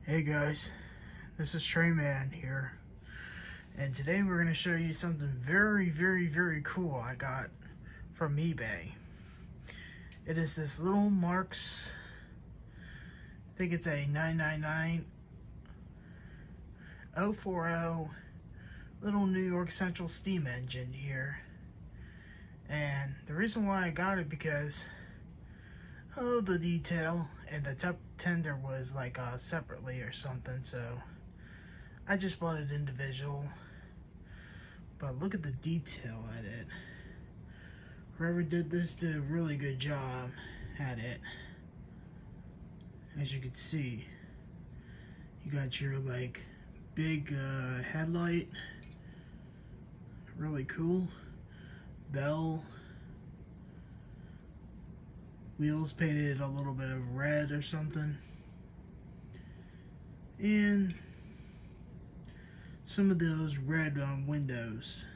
Hey guys, this is Trayman here, and today we're going to show you something very cool I got from eBay. It is this little Marks, I think it's a 999 040 little New York Central steam engine here. And the reason why I got it because of the detail, and the top tender was like separately or something, so I just bought it individual. But look at the detail at it. Whoever did this did a really good job at it. As you can see, you got your like big headlight, really cool, bell, wheels painted a little bit of red or something, and some of those red windows.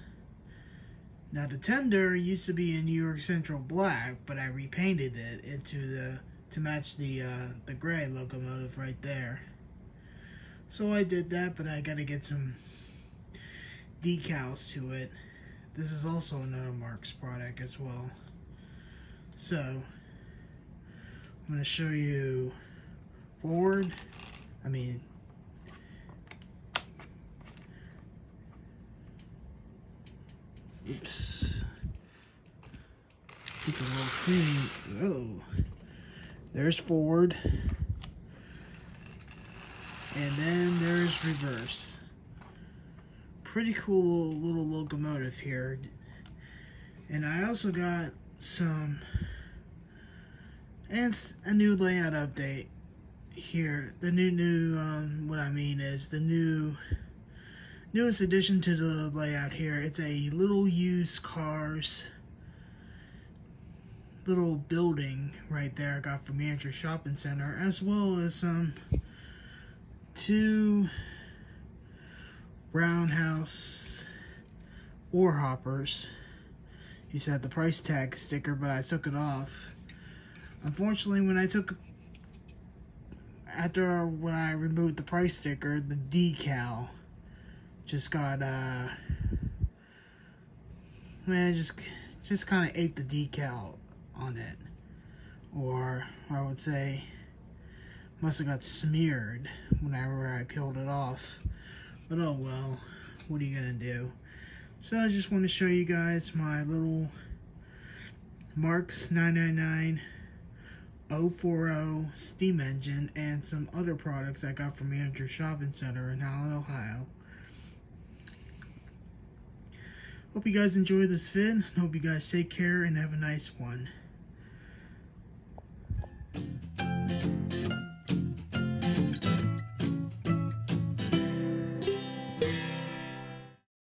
Now the tender used to be in New York Central black, but I repainted it into to match the gray locomotive right there. So I did that, but I gotta get some decals to it. This is also another Marks product as well. So I'm going to show you forward. Oops. It's a little thing. Oh. There's forward. And then there's reverse. Pretty cool little locomotive here. And I also got a new layout update here. The what I mean is the newest addition to the layout here. It's a little used cars little building right there I got from Andrew Shopping Center, as well as two roundhouse ore hoppers. He said the price tag sticker, but I took it off. Unfortunately, when I removed the price sticker, the decal just got just kind of ate the decal on it, or I would say must have got smeared whenever I peeled it off. But oh well, what are you gonna do? So I just want to show you guys my little Marks 999 040 steam engine and some other products I got from Andrew Shopping Center in Howland, Ohio. Hope you guys enjoy this vid. Hope you guys take care and have a nice one.